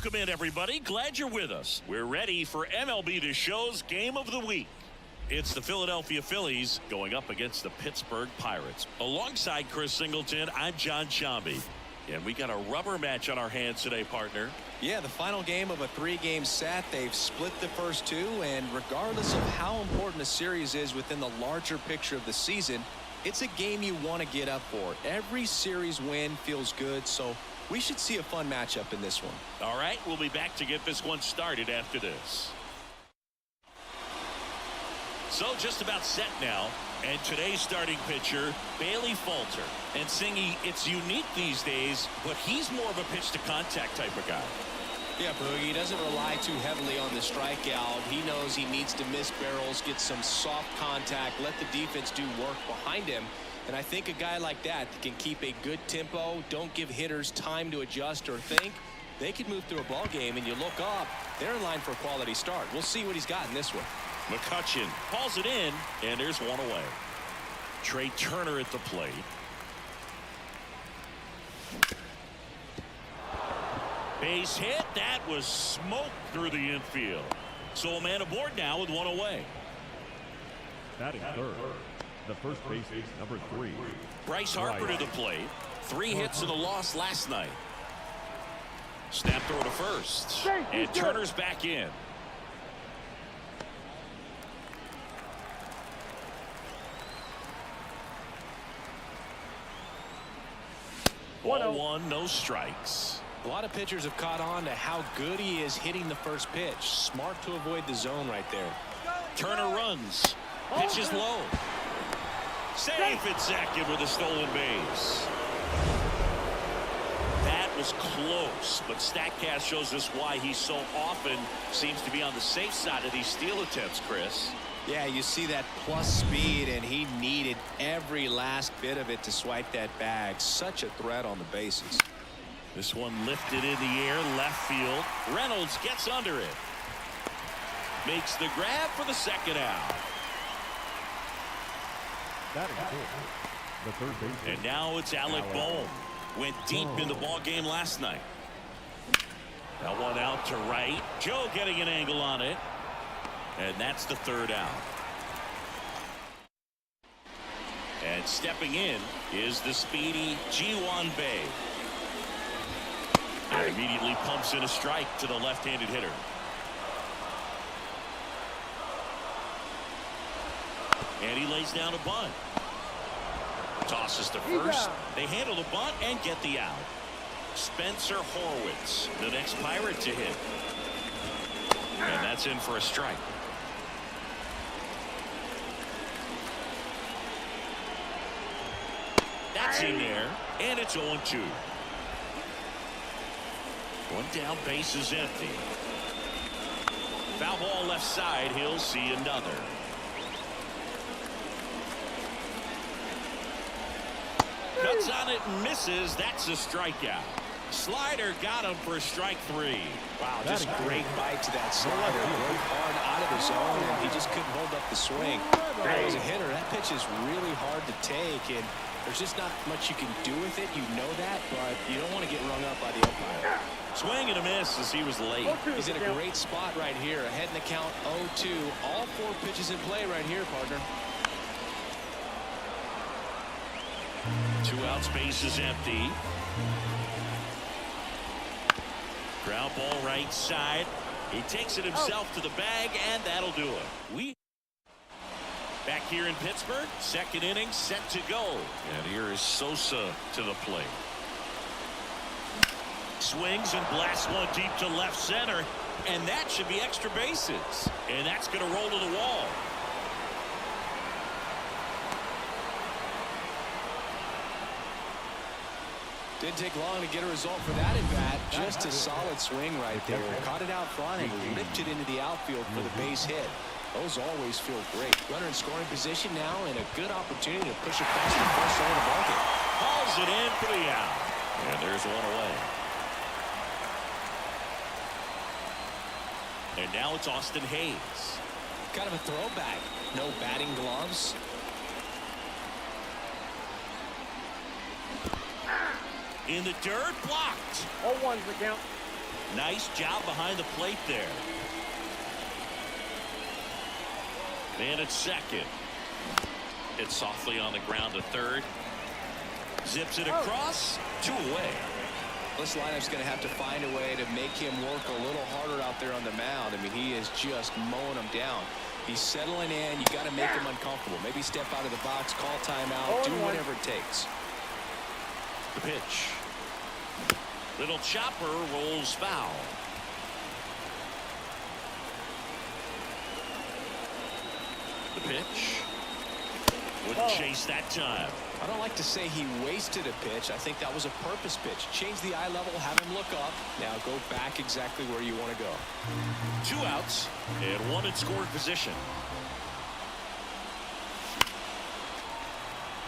Welcome in, everybody. Glad you're with us. We're ready for MLB The Show's Game of the Week. It's the Philadelphia Phillies going up against the Pittsburgh Pirates. Alongside Chris Singleton, I'm John Shambi. And we got a rubber match on our hands today, partner. Yeah, the final game of a 3-game set. They've split the first two, and regardless of how important a series is within the larger picture of the season, it's a game you want to get up for. Every series win feels good, so we should see a fun matchup in this one. All right, we'll be back to get this one started after this. So just about set now, and today's starting pitcher, Bailey Falter. And Singy, it's unique these days, but he's more of a pitch-to-contact type of guy. Yeah, Boogie, he doesn't rely too heavily on the strikeout. He knows he needs to miss barrels, get some soft contact, let the defense do work behind him. And I think a guy like that can keep a good tempo, don't give hitters time to adjust or think. They can move through a ball game, and you look up, they're in line for a quality start. We'll see what he's got in this one. McCutchen hauls it in, and there's one away. Trey Turner at the plate. Base hit. That was smoked through the infield. So a man aboard now with one away. Batting third, the first base is number 3. Bryce Harper to the plate. 3 hits and a loss last night. Snap throw to first. And Turner's back in. 1-1, no strikes. A lot of pitchers have caught on to how good he is hitting the first pitch. Smart to avoid the zone right there. Turner runs. Pitch is low. Safe at second with a stolen base. That was close, but StatCast shows us why he so often seems to be on the safe side of these steal attempts, Chris. Yeah, you see that plus speed, and he needed every last bit of it to swipe that bag. Such a threat on the bases. This one lifted in the air, left field. Reynolds gets under it. Makes the grab for the second out. Batting fourth, the third base. And now it's Alec Bohm. Went deep in the ball game last night. That one out to right. Joe getting an angle on it. And that's the third out. And stepping in is the speedy Ji-Hwan Bae. And immediately pumps in a strike to the left-handed hitter. And he lays down a bunt. Tosses to first. They handle the bunt and get the out. Spencer Horwitz, the next Pirate to hit. And that's in for a strike. That's in there, and it's 0-2. One down, base is empty. Foul ball left side, he'll see another. Cuts on it and misses. That's a strikeout. Slider got him for strike 3. Wow, just great bite to that slider. Broke hard out of the zone, and he just couldn't hold up the swing. As a hitter, that pitch is really hard to take, and there's just not much you can do with it. You know that, but you don't want to get rung up by the umpire. Swing and a miss as he was late. He's in a great spot right here. Ahead in the count 0-2. All 4 pitches in play right here, partner. 2 outs, base is empty. Ground ball right side. He takes it himself to the bag, and that'll do it. Back here in Pittsburgh, second inning set to go. And here is Sosa to the plate. Swings and blasts one deep to left center, and that should be extra bases. And that's going to roll to the wall. Didn't take long to get a result for that at bat. Just a solid swing right there. Caught it out front and lifted into the outfield for the base hit. Those always feel great. Runner in scoring position now, and a good opportunity to push across the first zone of the ballgame. Hauls it in for the out. And there's one away. And now it's Austin Hayes. Kind of a throwback. No batting gloves. In the dirt, blocked. 0-1's the count. Nice job behind the plate there. Man at second. It's softly on the ground to third. Zips it across. 2 away. This lineup's going to have to find a way to make him work a little harder out there on the mound. I mean, he is just mowing them down. He's settling in. You got to make him uncomfortable. Maybe step out of the box, call timeout, do whatever it takes. The pitch. Little chopper rolls foul. The pitch. Wouldn't chase that time. I don't like to say he wasted a pitch. I think that was a purpose pitch. Change the eye level, have him look up. Now go back exactly where you want to go. 2 outs and 1 in scoring position.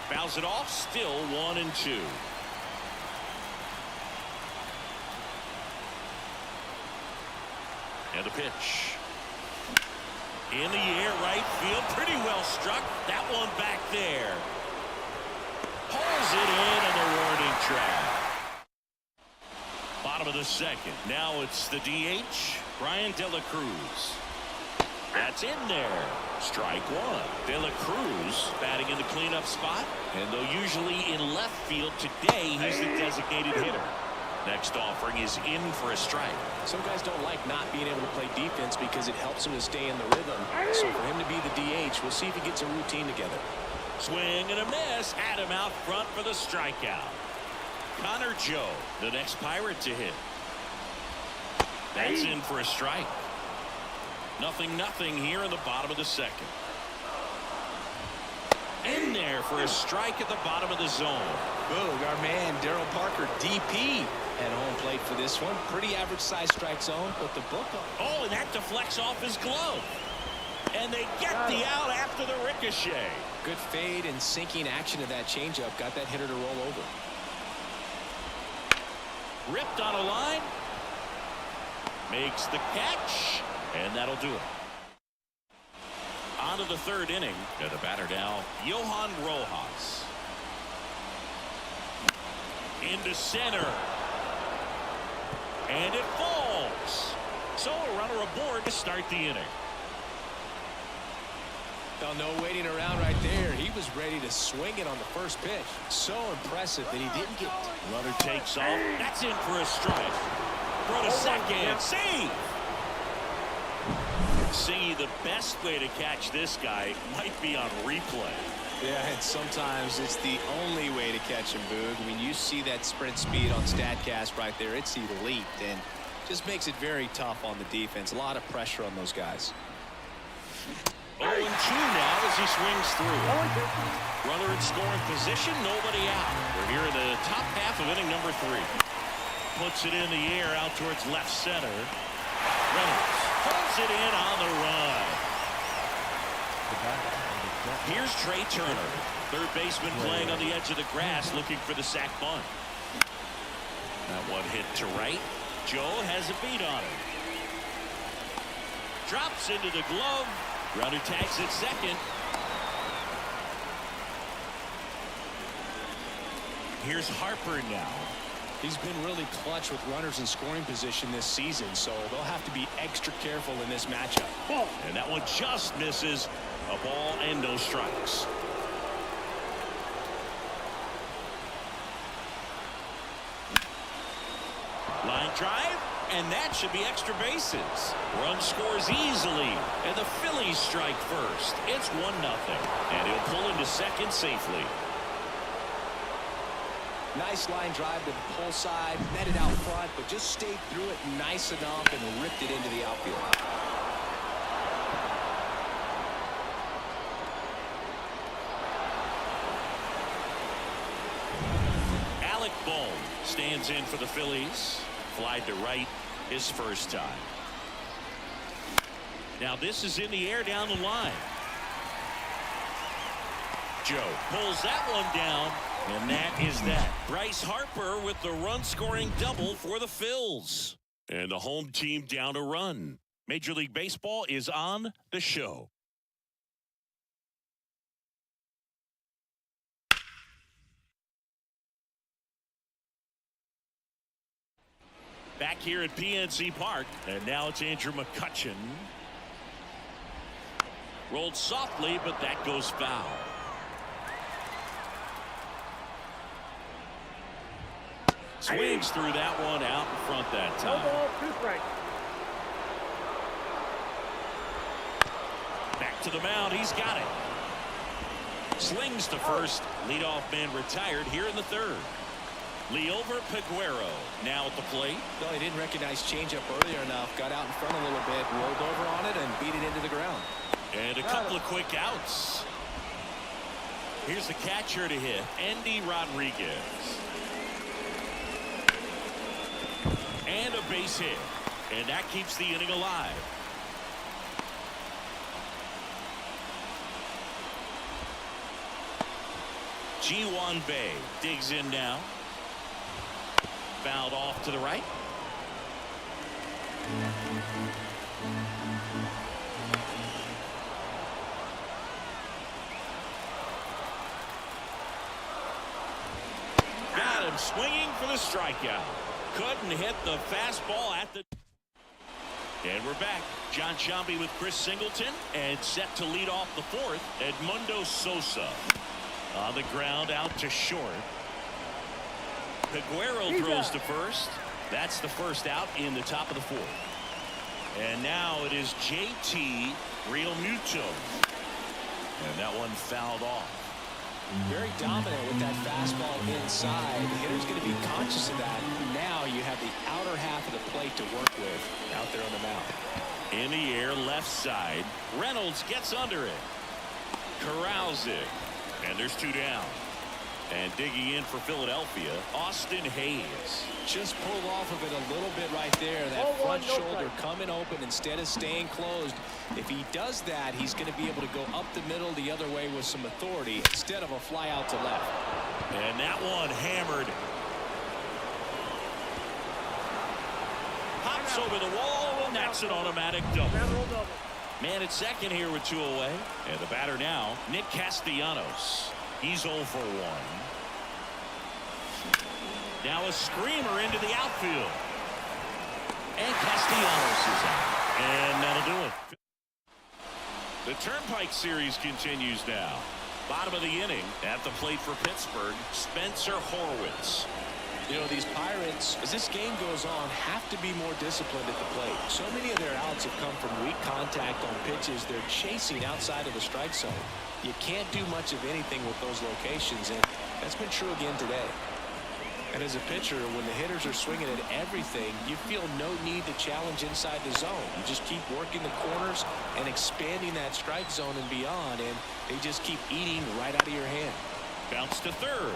Fouls it off. Still 1-2. And the pitch. In the air, right field. Pretty well struck. That one back there. Pulls it in on the warning track. Bottom of the second. Now it's the DH, Brian De La Cruz. That's in there. Strike 1. De La Cruz batting in the cleanup spot. And though usually in left field, today he's the designated hitter. Next offering is in for a strike. Some guys don't like not being able to play defense because it helps them to stay in the rhythm. So for him to be the DH, we'll see if he gets a routine together. Swing and a miss. Had him out front for the strikeout. Connor Joe, the next Pirate to hit. That's in for a strike. 0-0 here in the bottom of the second. In there for a strike at the bottom of the zone. Boog, our man Daryl Parker, DP, at home plate for this one. Pretty average size strike zone, but the book. Oh, and that deflects off his glove. And they get the out after the ricochet. Good fade and sinking action of that changeup. Got that hitter to roll over. Ripped on a line. Makes the catch. And that'll do it. On to the third inning. And the batter now, Johan Rojas. Into center. And it falls. So a runner aboard to start the inning. Well, no waiting around right there. He was ready to swing it on the first pitch. So impressive that he didn't get it. Runner takes off. That's in for a strike. Throw to second. Save. See, the best way to catch this guy might be on replay. Yeah, and sometimes it's the only way to catch him, Boog. I mean, you see that sprint speed on StatCast right there. It's elite and just makes it very tough on the defense. A lot of pressure on those guys. 0-2 now as he swings through. Runner in scoring position, nobody out. We're here in the top half of inning number 3. Puts it in the air out towards left center. Reynolds pulls it in on the run. Here's Trey Turner, third baseman playing on the edge of the grass looking for the sac bunt. That one hit to right. Joe has a beat on it. Drops into the glove. Runner tags at second. Here's Harper now. He's been really clutch with runners in scoring position this season, so they'll have to be extra careful in this matchup. And that one just misses. A ball and no strikes. Line drive, and that should be extra bases. Run scores easily, and the Phillies strike first. It's 1-0, and he'll pull into second safely. Nice line drive to the pull side, met it out front, but just stayed through it nice enough and ripped it into the outfield. Alec Bohm stands in for the Phillies. Flied to right his first time. Now this is in the air down the line. Joe pulls that one down, and that is that. Bryce Harper with the run-scoring double for the Phils. And the home team down a run. Major League Baseball is on the show. back here at PNC Park. And now it's Andrew McCutchen. Rolled softly, but that goes foul. Swings through that one out in front that time. Back to the mound. He's got it. Slings to first. Leadoff man retired here in the third. Liover Peguero now at the plate. Well, he didn't recognize changeup earlier enough. Got out in front a little bit, rolled over on it, and beat it into the ground. And a couple of quick outs. Here's the catcher to hit, Andy Rodriguez. And a base hit. And that keeps the inning alive. Ji-Hwan Bae digs in now. Fouled off to the right. Got him swinging for the strikeout. Couldn't hit the fastball at the. And we're back. John Sciambi with Chris Singleton, and set to lead off the fourth, Edmundo Sosa. On the ground out to short. Peguero throws to first. That's the first out in the top of the fourth. And now it is JT Realmuto. And that one fouled off. Very dominant with that fastball inside. The hitter's going to be conscious of that. Now you have the outer half of the plate to work with out there on the mound. In the air, left side. Reynolds gets under it. Corrals it. And there's two down. And digging in for Philadelphia, Austin Hayes. Just pulled off of it a little bit right there. That front shoulder coming open instead of staying closed. If he does that, he's going to be able to go up the middle the other way with some authority instead of a fly out to left. And that one hammered. Pops over the wall, and that's an automatic double. Man at second here with 2 away. And the batter now, Nick Castellanos. He's 0 for 1. Now a screamer into the outfield. And Castellanos is out. And that'll do it. The Turnpike Series continues now. Bottom of the inning at the plate for Pittsburgh, Spencer Horwitz. You know, these Pirates, as this game goes on, have to be more disciplined at the plate. So many of their outs have come from weak contact on pitches they're chasing outside of the strike zone. You can't do much of anything with those locations, and that's been true again today. And as a pitcher, when the hitters are swinging at everything, you feel no need to challenge inside the zone. You just keep working the corners and expanding that strike zone and beyond, and they just keep eating right out of your hand. Bounce to third.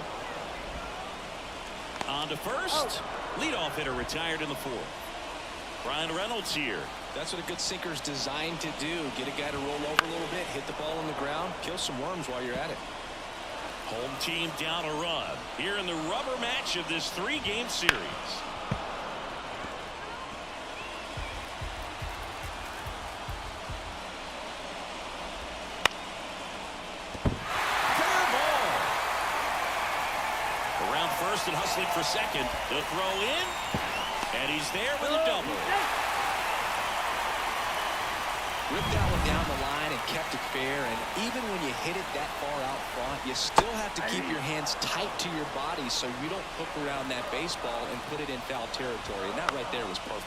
On to first. Leadoff hitter retired in the fourth. Brian Reynolds here. That's what a good sinker's designed to do. Get a guy to roll over a little bit, hit the ball on the ground, kill some worms while you're at it. Home team down a run here in the rubber match of this 3-game series. Fair ball. Around first and hustling for second. The throw in, and he's there with a double. Ripped that one down the line and kept it fair, and even when you hit it that far out front, you still have to keep your hands tight to your body so you don't hook around that baseball and put it in foul territory, and that right there was perfect.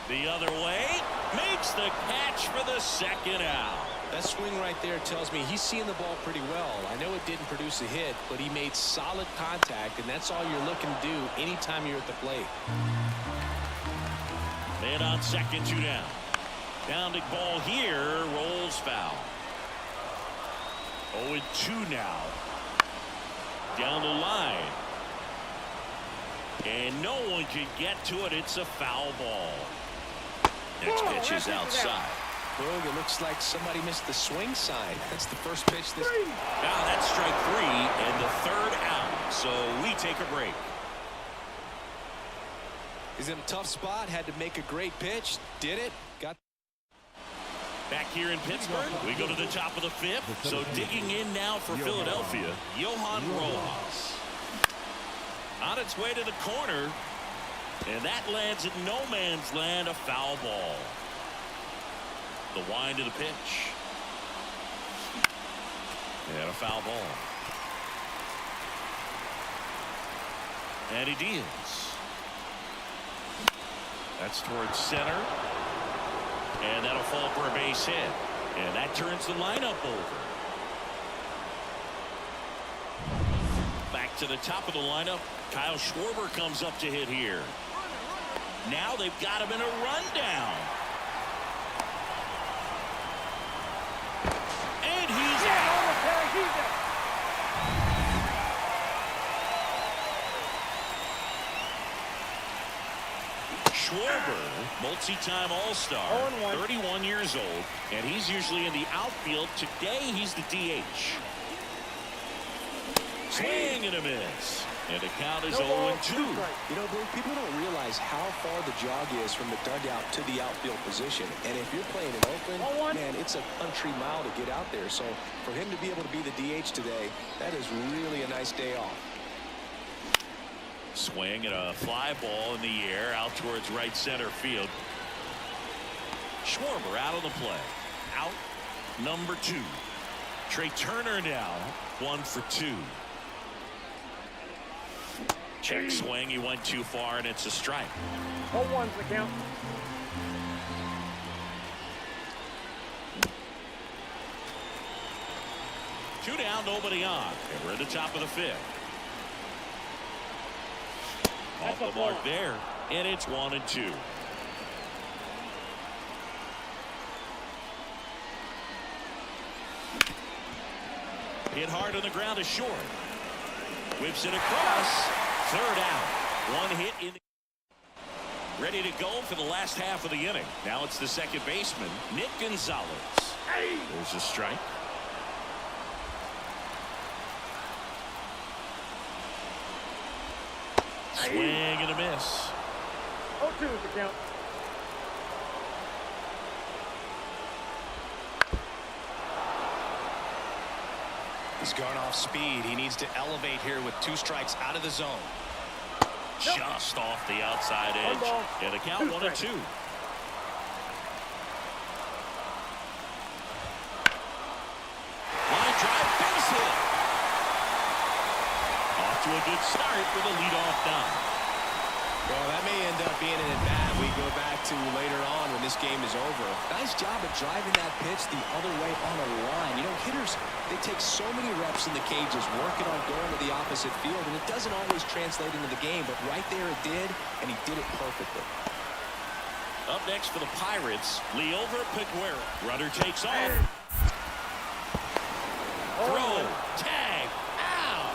The other way, makes the catch for the second out. That swing right there tells me he's seeing the ball pretty well. I know it didn't produce a hit, but he made solid contact, and that's all you're looking to do anytime you're at the plate. Man on second, 2 down. Pounding ball here, rolls foul. 0-2 now. Down the line. And no one can get to it. It's a foul ball. Next pitch is outside. Boog, it looks like somebody missed the swing sign. That's the first pitch this. Now that's strike 3 and the third out. So we take a break. He's in a tough spot. Had to make a great pitch. Did it. Got. Back here in Pittsburgh, we go to the top of the fifth. So digging in now for Philadelphia, Johan Rojas. On its way to the corner, and that lands at no man's land, a foul ball. The wind of the pitch. And a foul ball. And he deals. That's towards center. And that'll fall for a base hit. And that turns the lineup over. Back to the top of the lineup. Kyle Schwarber comes up to hit here. Now they've got him in a rundown. And he's out. Schwarber, multi-time All-Star, 31 years old, and he's usually in the outfield. Today, he's the DH. Swing and a miss. And the count is 0-2. You know, Blue, people don't realize how far the jog is from the dugout to the outfield position. And if you're playing in Oakland, man, it's a country mile to get out there. So for him to be able to be the DH today, that is really a nice day off. Swing and a fly ball in the air out towards right center field. Schwarber out on the play. Out number 2. Trey Turner now 1 for 2. Check swing. He went too far, and it's a strike. 0-1's the count. Two down, nobody on. And we're at the top of the fifth. Off the mark there, and it's 1-2. Hit hard on the ground to short. Whips it across. Third out. One hit in. Ready to go for the last half of the inning. Now it's the second baseman, Nick Gonzalez. There's a strike. Swing and a miss. 0-2 is the count. He's gone off speed. He needs to elevate here with 2 strikes out of the zone. Just off the outside edge. And the count 1-2. Line drive, base hit. Off to a good start with a leadoff down. Well, that may end up being an at-bat we go back to later on when this game is over. Nice job of driving that pitch the other way on a line. You know, hitters, they take so many reps in the cages working on going to the opposite field, and it doesn't always translate into the game, but right there it did, and he did it perfectly. Up next for the Pirates, Liover Peguero. Runner takes off. Throw, tag, out.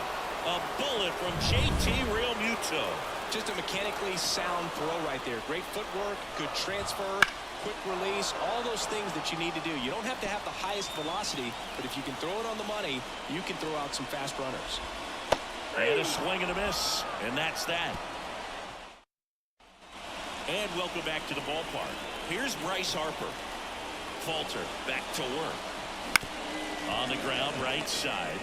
A bullet from JT Realmuto. Just a mechanically sound throw right there. Great footwork, good transfer, quick release, all those things that you need to do. You don't have to have the highest velocity, but if you can throw it on the money, you can throw out some fast runners. And a swing and a miss, and that's that. And welcome back to the ballpark. Here's Bryce Harper. Falter back to work. On the ground, right side.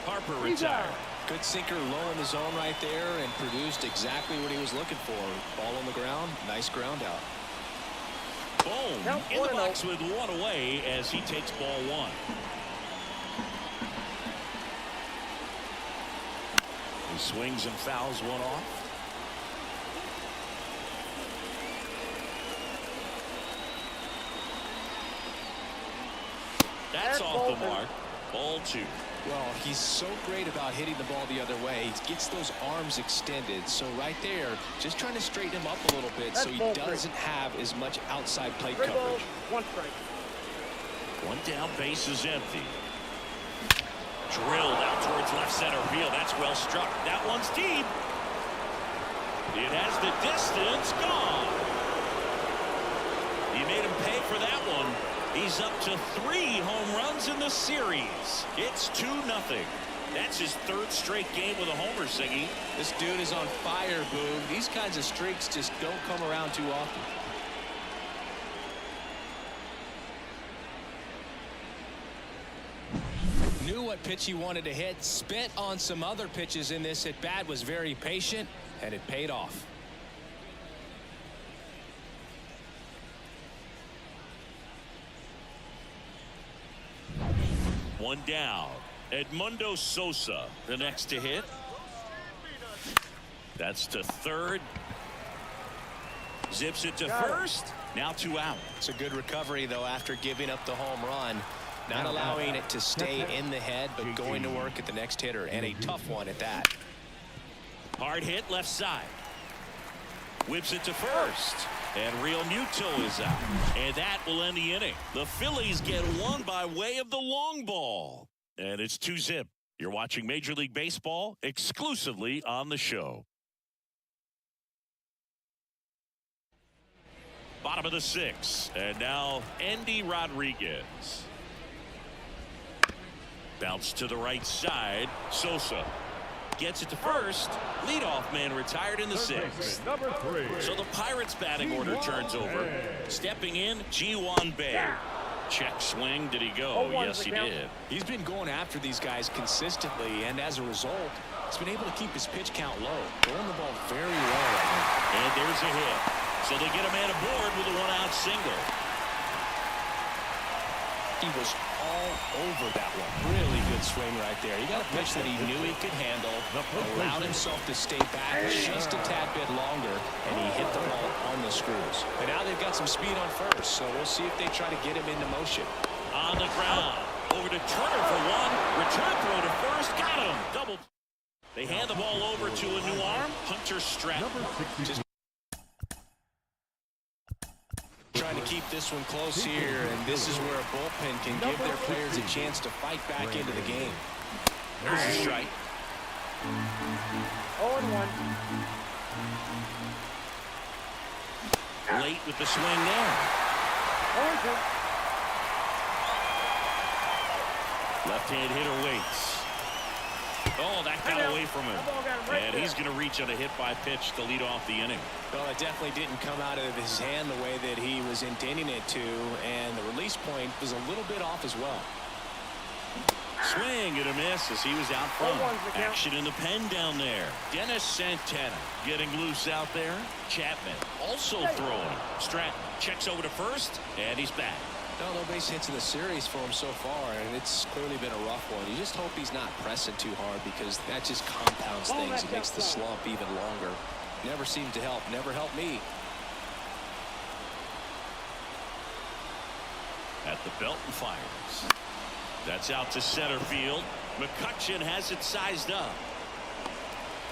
Harper retired. Good sinker low in the zone right there and produced exactly what he was looking for. Ball on the ground, nice ground out. Bohm in the box with 1 away as he takes ball 1. He swings and fouls one off. That's off the mark. Ball 2. Well, he's so great about hitting the ball the other way. He gets those arms extended. So right there, just trying to straighten him up a little bit so he doesn't have as much outside plate coverage. 1 strike. 1 down, base is empty. Drilled out towards left center field. That's well struck. That one's deep. It has the distance. Gone. He made him pay for that one. He's up to 3 home runs in the series. It's 2-0. That's his 3rd straight game with a homer, Siggy. This dude is on fire, Boog. These kinds of streaks just don't come around too often. Knew what pitch he wanted to hit, spit on some other pitches in this at bat, was very patient, and it paid off. One down. Edmundo Sosa, the next to hit. That's to third. Zips it to first. Now 2 out. It's a good recovery, though, after giving up the home run. Not allowing it to stay in the head, but going to work at the next hitter, and a tough one at that. Hard hit left side. Whips it to first. And Real Muto is out. And that will end the inning. The Phillies get one by way of the long ball. And it's 2-zip. You're watching Major League Baseball exclusively on the show. Bottom of the 6th. And now Endy Rodriguez. Bounce to the right side. Sosa gets it to first. Leadoff man retired in the 6th. Number 3. So the Pirates batting order turns over. Stepping in, Ji-Hwan Bae. Check swing. Did he go? Yes, he did. He's been going after these guys consistently, and as a result, he's been able to keep his pitch count low. Throwing the ball very well. And there's a hit. So they get a man aboard with a 1-out single. He was all over that one. Really good swing right there. He got a pitch that he knew he could handle, allowed himself to stay back just a tad bit longer, and he hit the ball on the screws. And now they've got some speed on first, so we'll see if they try to get him into motion. On the ground. Over to Turner for one. Return throw to first. Got him. Double. They hand the ball over to a new arm. Hunter Stratton. Just trying to keep this one close here, and this is where a bullpen can give their players a chance to fight back into the game. There's a strike. 0-1. Late with the swing there. 0-2. Left-hand hitter waits. Oh, that got away from him. And he's going to reach on a hit-by pitch to lead off the inning. Well, it definitely didn't come out of his hand the way that he was intending it to, and the release point was a little bit off as well. Swing and a miss as he was out front. Action in the pen down there. Dennis Santana getting loose out there. Chapman also throwing. Stratton checks over to first, and he's back. No base hits in the series for him so far, and it's clearly been a rough one. You just hope he's not pressing too hard, because that just compounds things. It makes the slump even longer. Never seemed to help. Never helped me. At the belt and fires. That's out to center field. McCutchen has it sized up.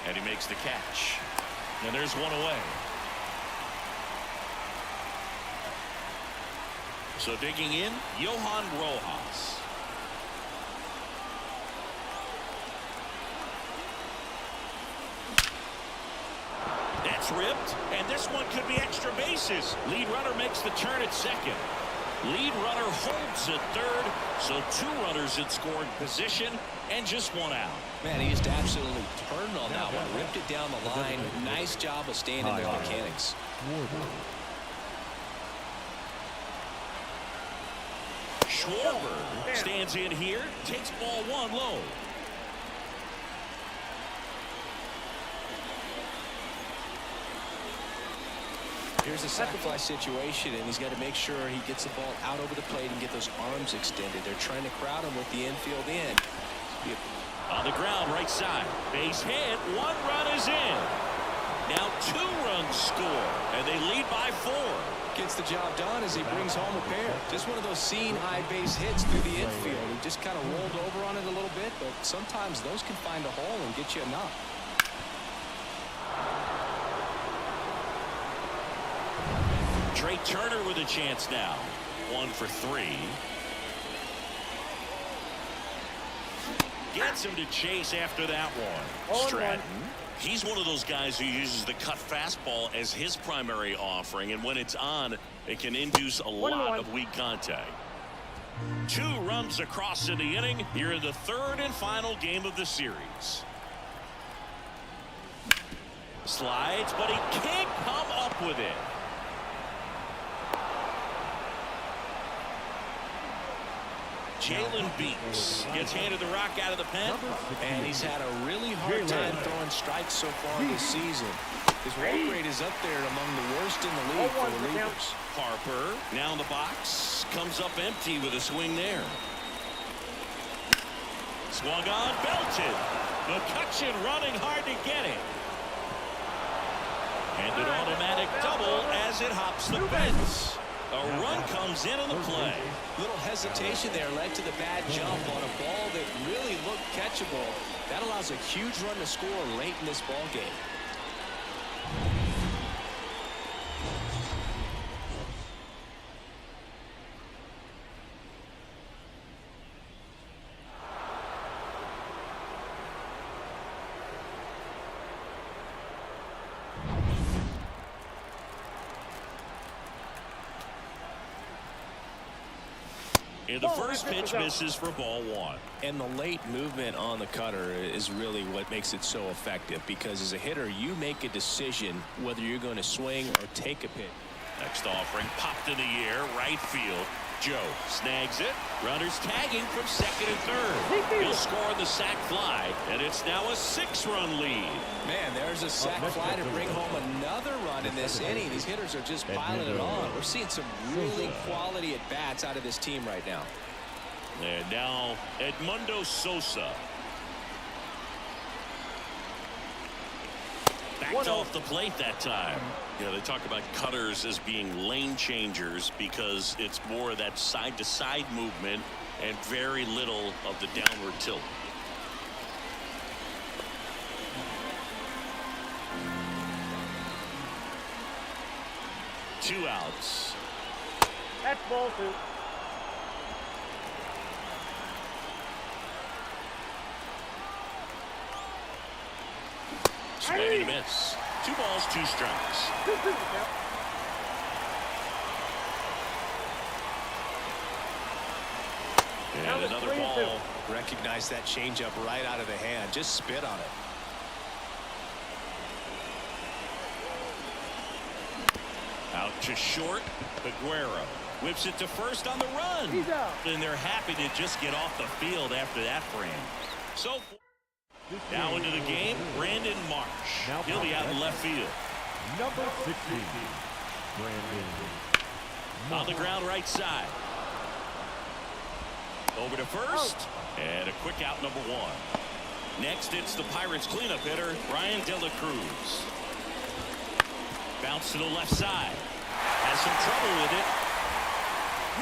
And he makes the catch. And there's one away. So digging in, Johan Rojas. That's ripped, and this one could be extra bases. Lead runner makes the turn at second. Lead runner holds at third, so 2 runners in scoring position and just 1 out. Man, he just absolutely turned on that one, ripped it down the line. Nice job of staying in their mechanics. Schwarber stands in here, takes ball 1 low. Here's a sacrifice situation, and he's got to make sure he gets the ball out over the plate and get those arms extended. They're trying to crowd him with the infield in. On the ground, right side. Base hit. 1 run is in. Now 2 runs score, and they lead by 4. Gets the job done as he brings home a pair. Just one of those seeing high base hits through the infield. He just kind of rolled over on it a little bit, but sometimes those can find a hole and get you enough. Trey Turner with a chance now. 1 for 3. Gets him to chase after that one. Stratton. He's one of those guys who uses the cut fastball as his primary offering, and when it's on, it can induce a lot of weak contact. 2 runs across in the inning here in the 3rd and final game of the series. Slides, but he can't come up with it. Jalen Beeks gets handed the rock out of the pen. And he's had a really hard time throwing strikes so far this season. His walk rate is up there among the worst in the league for relievers. Harper now in the box, comes up empty with a swing there. Swung on, belted. McCutchen running hard to get it. And an automatic double as it hops the fence. A run comes in on the play. Little hesitation there led to the bad jump on a ball that really looked catchable. That allows a huge run to score late in this ball game. And the first pitch misses for ball one. And the late movement on the cutter is really what makes it so effective, because as a hitter you make a decision whether you're going to swing or take a pitch. Next offering popped in the air, right field. Joe snags it. Runners tagging from second and third. He'll score the sac fly, and it's now a 6-run lead. Man, there's a sac fly to bring home another run in this inning. These hitters are just piling it on. We're seeing some really quality at bats out of this team right now. And now Edmundo Sosa. Backed off the plate that time. Yeah, they talk about cutters as being lane changers because it's more of that side-to-side movement and very little of the downward tilt. Two outs. That's ball two. Swing and a miss. 2 balls, 2 strikes. 2-2 the count. And another ball. Recognize that changeup right out of the hand. Just spit on it. Out to short. Aguero whips it to first on the run. He's out. And they're happy to just get off the field after that frame. So now into the game, Brandon Marsh. He'll be out in left field. Number 16, Brandon. On the ground right side. Over to first. And a quick out, number 1. Next, it's the Pirates cleanup hitter, Ryan De La Cruz. Bounce to the left side. Has some trouble with it.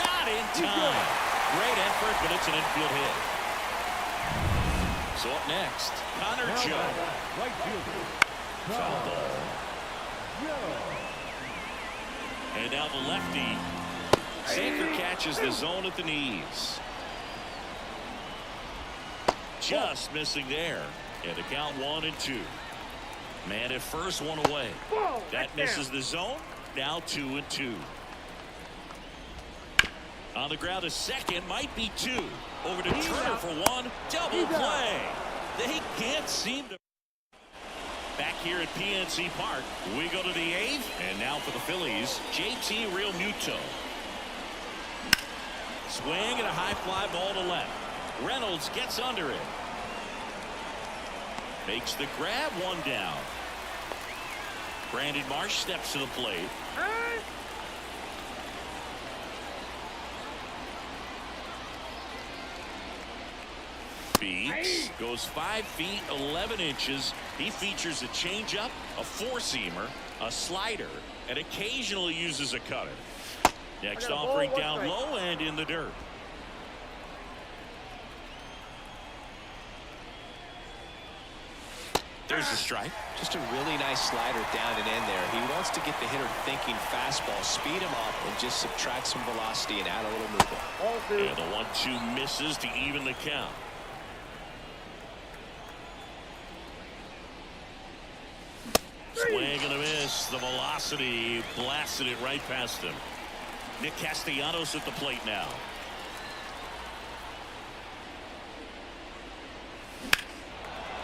Not in time. Great effort, but it's an infield hit. So up next, Connor Joe. Right fielder. Foul ball. And now the lefty. Sanker catches the zone at the knees. Just missing there. And the count 1-2. Man at first, 1 away. That misses the zone. Now 2-2. On the ground, a second, might be 2. Over to Turner for 1. Double play. They can't seem to. Back here at PNC Park, we go to the 8th, and now for the Phillies, JT Realmuto. Swing and a high fly ball to left. Reynolds gets under it. Makes the grab, 1 down. Brandon Marsh steps to the plate. Beats goes 5 feet 11 inches. He features a changeup, a 4-seamer, a slider, and occasionally uses a cutter. Next offering down low and in the dirt. There's the strike. Just a really nice slider down and in there. He wants to get the hitter thinking fastball, speed him up, and just subtract some velocity and add a little movement. And the 1-2 misses to even the count. Swing and a miss. The velocity blasted it right past him. Nick Castellanos at the plate now.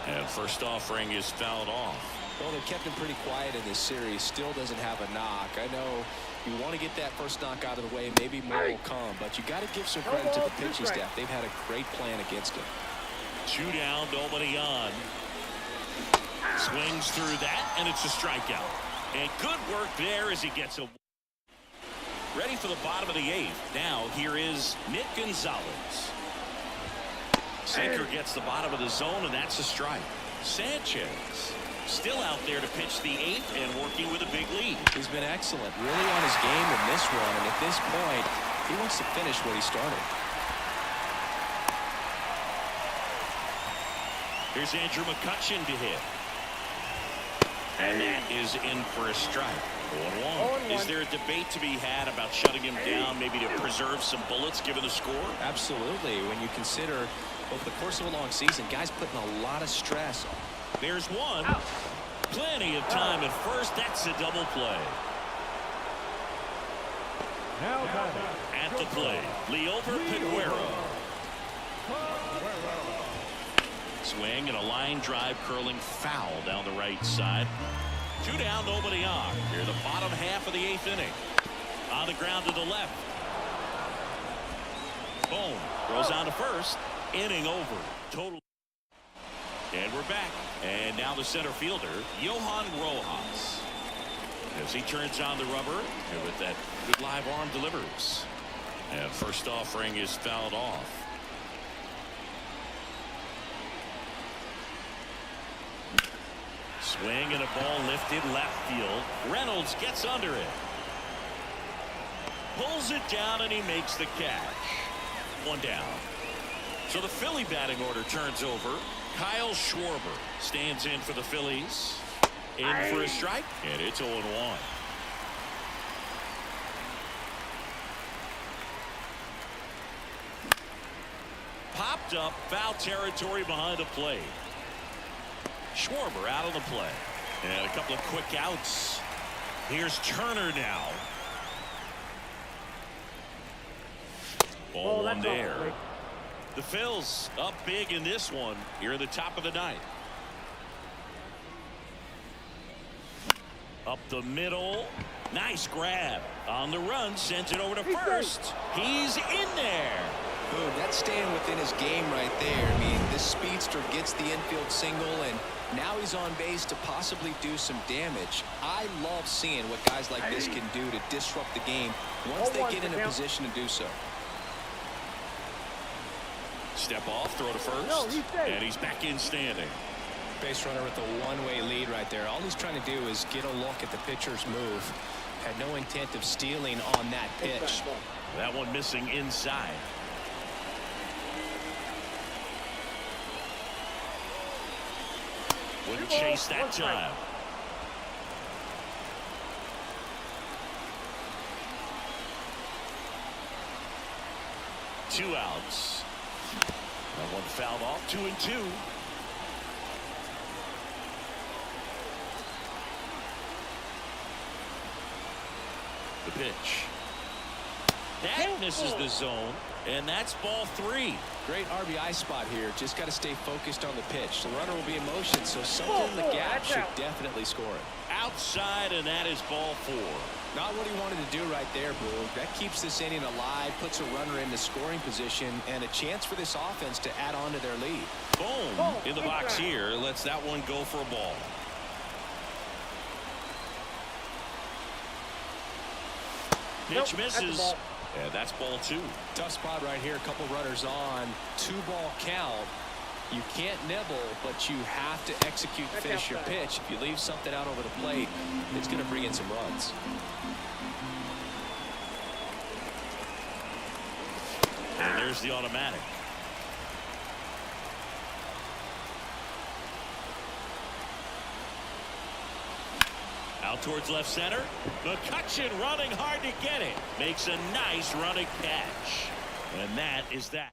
And first offering is fouled off. Well, they kept him pretty quiet in this series. Still doesn't have a knock. I know You want to get that first knock out of the way. Maybe more will come, but you got to give some credit to the pitching staff. They've had a great plan against him. 2 down, nobody on. Swings through that, and it's a strikeout. And good work there as he gets a. Ready for the bottom of the 8th. Now here is Nick Gonzalez. Sinker gets the bottom of the zone, and that's a strike. Sanchez still out there to pitch the 8th and working with a big lead. He's been excellent, really on his game in this one, and at this point, he wants to finish what he started. Here's Andrew McCutchen to hit. And that is in for a strike. 0-1. Is there a debate to be had about shutting him down, maybe to preserve some bullets given the score? Absolutely. When you consider over the course of a long season, guys putting a lot of stress on. There's one. Out. Plenty of time at first. That's a double play. Now at the play, Leover Piguero. Swing and a line drive curling foul down the right side. 2 down, nobody on. Here the bottom half of the 8th inning. On the ground to the left. Bohm throws on to first. Inning over. Total. And we're back. And now the center fielder, Johan Rojas. As he turns on the rubber, and with that good live arm delivers. And first offering is fouled off. Swing and a ball lifted left field. Reynolds gets under it. Pulls it down and he makes the catch. 1 down. So the Philly batting order turns over. Kyle Schwarber stands in for the Phillies. In for a strike, and it's 0-1. Popped up, foul territory behind the plate. Schwarber out on the play. And a couple of quick outs. Here's Turner now. Ball one there. The Phils up big in this one here at the top of the 9th. Up the middle. Nice grab. On the run. Sends it over to first. He's in there. Boom, that's staying within his game right there. I mean, this speedster gets the infield single, and now he's on base to possibly do some damage. I love seeing what guys like this can do to disrupt the game once they get in a position to do so. Step off, throw to first, and he's back in standing. Base runner with a one-way lead right there. All he's trying to do is get a look at the pitcher's move. Had no intent of stealing on that pitch. That one missing inside. Wouldn't chase that time. Two outs. That one fouled off. 2-2. The pitch. That misses the zone, and that's ball 3. Great RBI spot here. Just got to stay focused on the pitch. The runner will be in motion, so something in the gap should definitely score it. Outside, and that is ball 4. Not what he wanted to do right there, Boog. That keeps this inning alive, puts a runner into scoring position, and a chance for this offense to add on to their lead. Boom in the box here. Lets that one go for a ball. Pitch misses. And that's ball 2. Tough spot right here. A couple runners on. 2-ball count. You can't nibble, but you have to execute and finish your pitch. If you leave something out over the plate, it's going to bring in some runs. And there's the automatic. Out towards left center. McCutchen running hard to get it. Makes a nice running catch. And that is that.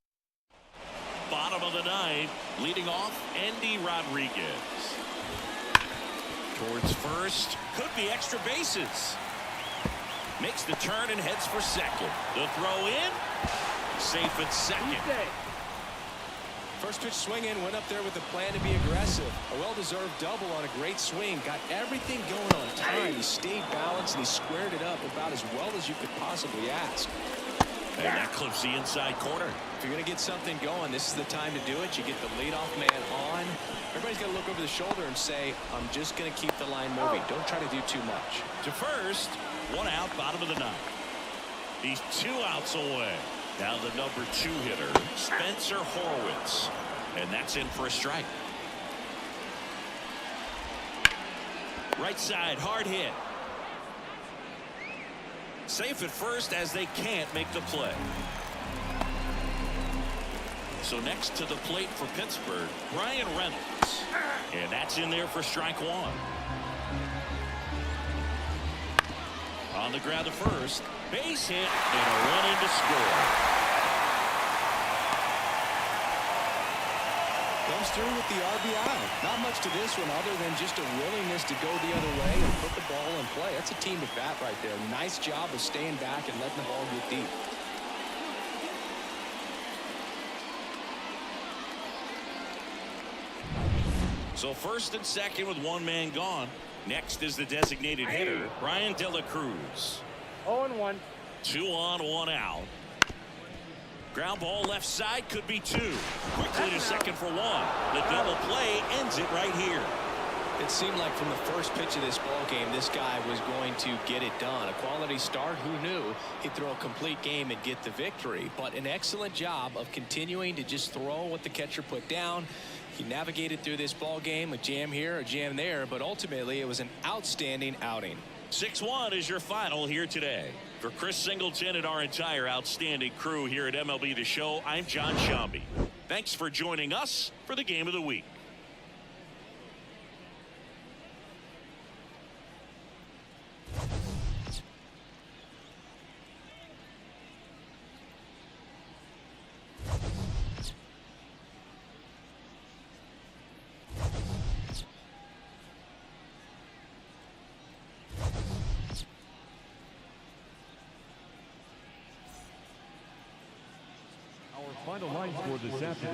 Bottom of the 9th. Leading off, Andy Rodriguez. Towards first. Could be extra bases. Makes the turn and heads for second. The throw in. Safe at second. First pitch swinging, went up there with the plan to be aggressive. A well-deserved double on a great swing. Got everything going on time. He stayed balanced and he squared it up about as well as you could possibly ask. And that clips the inside corner. If you're going to get something going, this is the time to do it. You get the leadoff man on. Everybody's got to look over the shoulder and say, I'm just going to keep the line moving. Don't try to do too much. To first, 1 out, bottom of the 9th. He's 2 outs away. Now the number 2 hitter, Spencer Horwitz. And that's in for a strike. Right side, hard hit. Safe at first as they can't make the play. So next to the plate for Pittsburgh, Brian Reynolds. And that's in there for strike 1. On the ground to first, base hit, and a run in to score. Comes through with the RBI. Not much to this one other than just a willingness to go the other way and put the ball in play. That's a team at bat right there. Nice job of staying back and letting the ball get deep. So first and second with 1 man gone. Next is the designated hitter, Brian De La Cruz. 0-1. 2 on, 1 out. Ground ball left side, could be 2. Quickly to second for 1. The double play ends it right here. It seemed like from the first pitch of this ball game, this guy was going to get it done. A quality start. Who knew he'd throw a complete game and get the victory? But an excellent job of continuing to just throw what the catcher put down. He navigated through this ball game, a jam here, a jam there, but ultimately it was an outstanding outing. 6-1 is your final here today. For Chris Singleton and our entire outstanding crew here at MLB The Show, I'm John Shambi. Thanks for joining us for the Game of the Week. Final line score this afternoon.